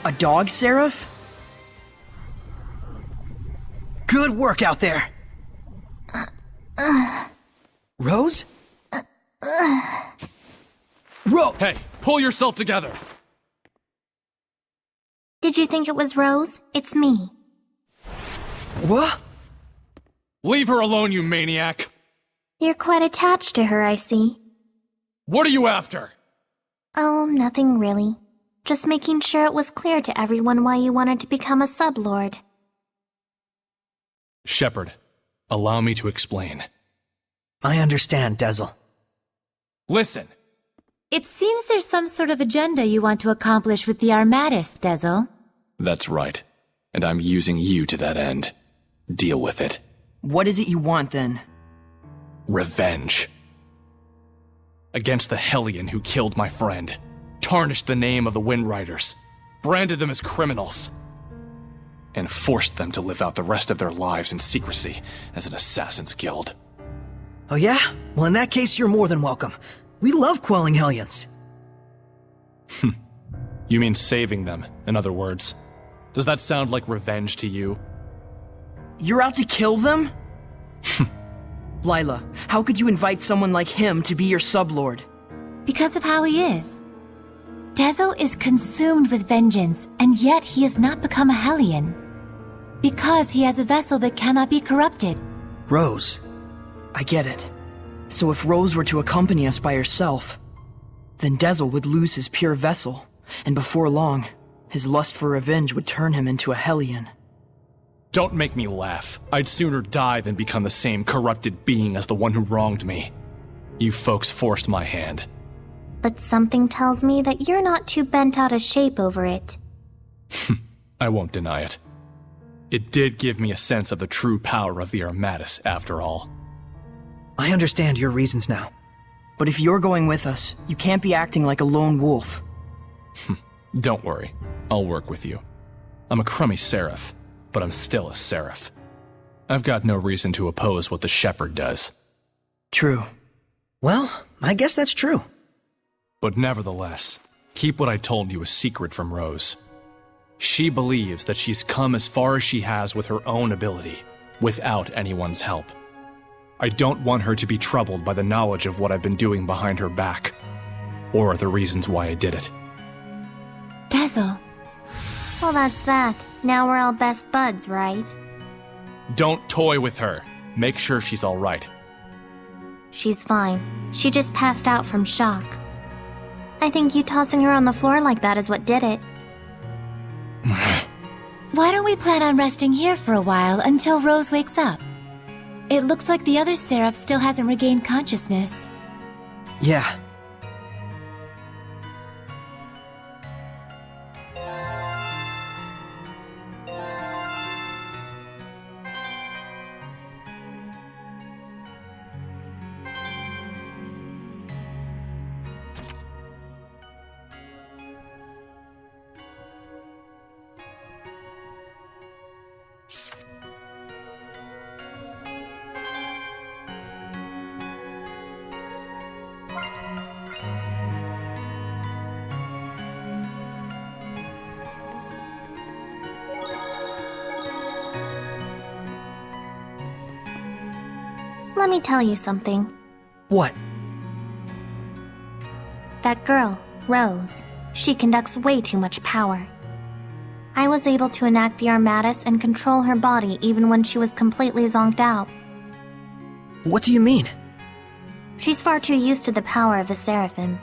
A dog seraph? Good work out there! Rose? Hey, pull yourself together! Did you think it was Rose? It's me. What? Leave her alone, you maniac! You're quite attached to her, I see. What are you after? Oh, nothing really. Just making sure it was clear to everyone why you wanted to become a sublord. Shepard, allow me to explain. I understand, Dezel. Listen! It seems there's some sort of agenda you want to accomplish with the Armatus, Dezel. That's right. And I'm using you to that end. Deal with it. What is it you want, then? Revenge. Against the Hellion who killed my friend, tarnished the name of the Windriders, branded them as criminals, and forced them to live out the rest of their lives in secrecy as an assassin's guild. Oh yeah? Well, in that case, you're more than welcome. We love quelling Hellions. You mean saving them, in other words. Does that sound like revenge to you? You're out to kill them? Lila, how could you invite someone like him to be your sublord? Because of how he is. Dezel is consumed with vengeance, and yet he has not become a Hellion. Because he has a vessel that cannot be corrupted. Rose. I get it. So if Rose were to accompany us by herself, then Dezel would lose his pure vessel, and before long, his lust for revenge would turn him into a Hellion. Don't make me laugh. I'd sooner die than become the same corrupted being as the one who wronged me. You folks forced my hand. But something tells me that you're not too bent out of shape over it. I won't deny it. It did give me a sense of the true power of the Armatus, after all. I understand your reasons now. But if you're going with us, you can't be acting like a lone wolf. Don't worry. I'll work with you. I'm a crummy seraph, but I'm still a seraph. I've got no reason to oppose what the Shepherd does. True. Well, I guess that's true. But nevertheless, keep what I told you a secret from Rose. She believes that she's come as far as she has with her own ability, without anyone's help. I don't want her to be troubled by the knowledge of what I've been doing behind her back, or the reasons why I did it. Dezel. Well, that's that. Now we're all best buds, right? Don't toy with her. Make sure she's all right. She's fine. She just passed out from shock. I think you tossing her on the floor like that is what did it. Why don't we plan on resting here for a while until Rose wakes up? It looks like the other Seraph still hasn't regained consciousness. Yeah. Let me tell you something. What? That girl, Rose, she conducts way too much power. I was able to enact the Armatus and control her body even when she was completely zonked out. What do you mean? She's far too used to the power of the Seraphim.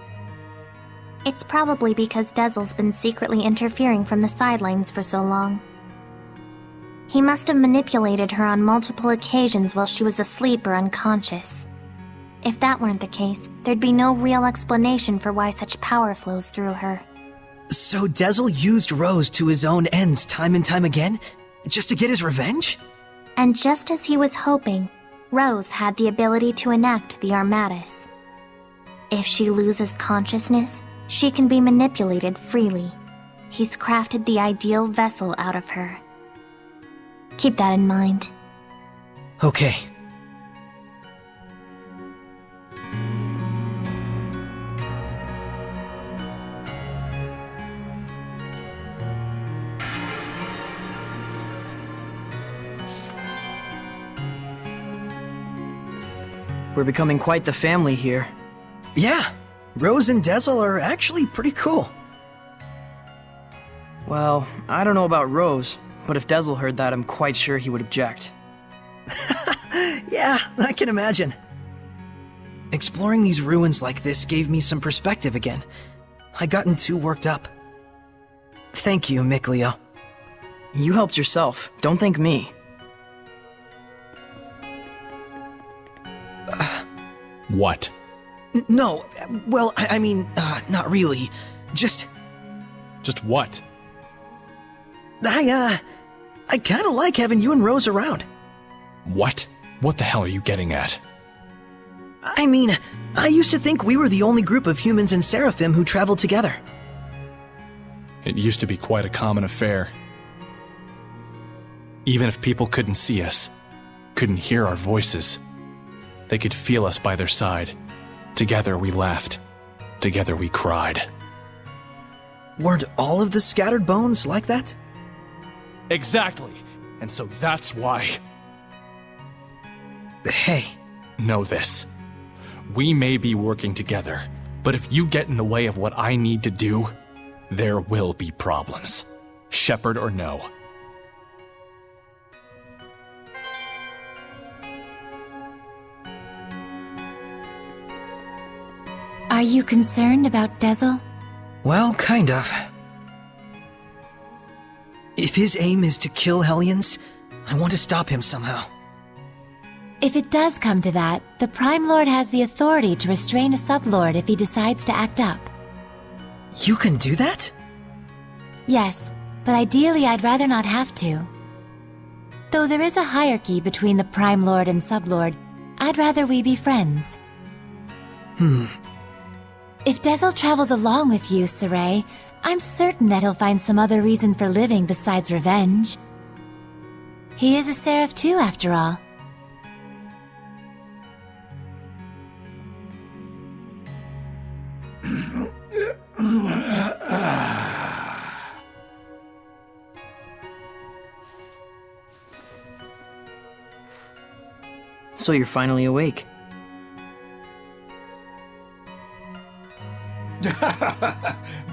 It's probably because Dezel's been secretly interfering from the sidelines for so long. He must have manipulated her on multiple occasions while she was asleep or unconscious. If that weren't the case, there'd be no real explanation for why such power flows through her. So Dezel used Rose to his own ends time and time again? Just to get his revenge? And just as he was hoping, Rose had the ability to enact the Armatus. If she loses consciousness, she can be manipulated freely. He's crafted the ideal vessel out of her. Keep that in mind. Okay. We're becoming quite the family here. Yeah, Rose and Dezel are actually pretty cool. Well, I don't know about Rose, but if Dezel heard that, I'm quite sure he would object. Yeah, I can imagine. Exploring these ruins like this gave me some perspective again. I'd gotten too worked up. Thank you, Mikleo. You helped yourself. Don't thank me. What? No, well, I mean, not really. Just what? I kinda like having you and Rose around. What? What the hell are you getting at? I mean, I used to think we were the only group of humans and Seraphim who traveled together. It used to be quite a common affair. Even if people couldn't see us, couldn't hear our voices, they could feel us by their side. Together we laughed. Together we cried. Weren't all of the scattered bones like that? Exactly. And so that's why. Hey. Know this. We may be working together, but if you get in the way of what I need to do, there will be problems. Shepherd or no. Are you concerned about Dezel? Well, kind of. If his aim is to kill Hellions, I want to stop him somehow. If it does come to that, the Prime Lord has the authority to restrain a Sublord if he decides to act up. You can do that? Yes, but ideally I'd rather not have to. Though there is a hierarchy between the Prime Lord and Sublord, I'd rather we be friends. If Dezel travels along with you, Sorey, I'm certain that he'll find some other reason for living besides revenge. He is a Seraph too, after all. So you're finally awake.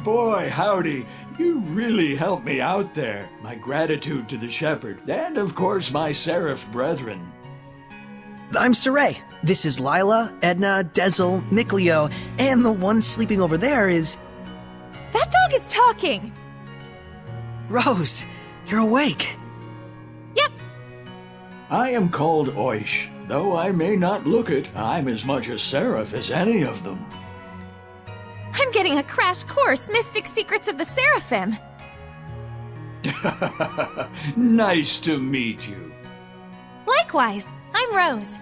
Boy, howdy. You really helped me out there. My gratitude to the shepherd, and of course my seraph brethren. I'm Sorey. This is Lila, Edna, Dezel, Mikleo, and the one sleeping over there is... That dog is talking! Rose, you're awake. Yep. I am called Oish. Though I may not look it, I'm as much a seraph as any of them. I'm getting a crash course, Mystic Secrets of the Seraphim. Nice to meet you. Likewise, I'm Rose.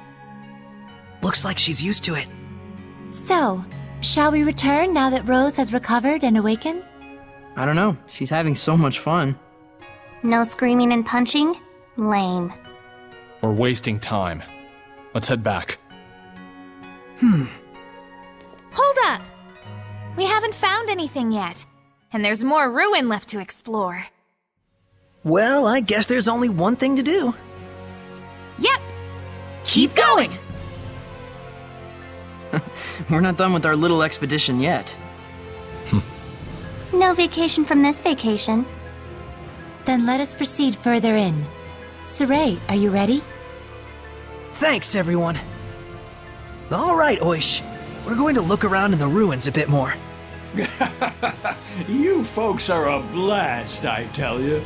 Looks like she's used to it. So, shall we return now that Rose has recovered and awakened? I don't know. She's having so much fun. No screaming and punching? Lame. We're wasting time. Let's head back. Hold up! We haven't found anything yet, and there's more ruin left to explore. Well, I guess there's only one thing to do. Yep! Keep going! We're not done with our little expedition yet. No vacation from this vacation. Then let us proceed further in. Sorey, are you ready? Thanks, everyone. All right, Oish. We're going to look around in the ruins a bit more. You folks are a blast, I tell you.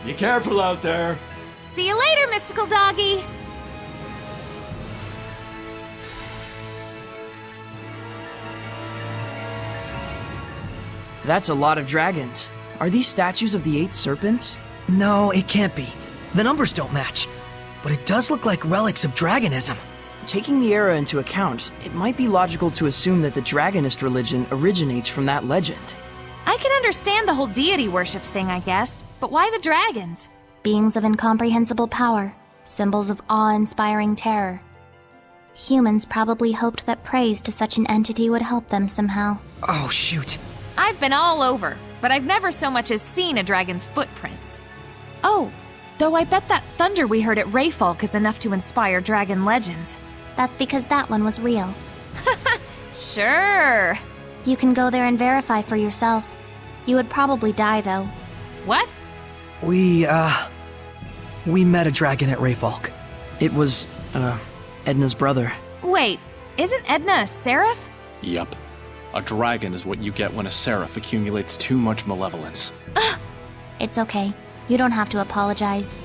Be careful out there. See you later, mystical doggy! That's a lot of dragons. Are these statues of the 8 serpents? No, it can't be. The numbers don't match. But it does look like relics of dragonism. Taking the era into account, it might be logical to assume that the Dragonist religion originates from that legend. I can understand the whole deity worship thing, I guess, but why the dragons? Beings of incomprehensible power, symbols of awe-inspiring terror. Humans probably hoped that praise to such an entity would help them somehow. Oh, shoot. I've been all over, but I've never so much as seen a dragon's footprints. Oh, though I bet that thunder we heard at Rayfalk is enough to inspire dragon legends. That's because that one was real. Sure. You can go there and verify for yourself. You would probably die, though. What? We met a dragon at Rayfolk. It was, Edna's brother. Wait, isn't Edna a seraph? Yup. A dragon is what you get when a seraph accumulates too much malevolence. It's okay. You don't have to apologize.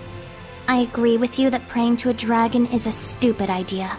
I agree with you that praying to a dragon is a stupid idea.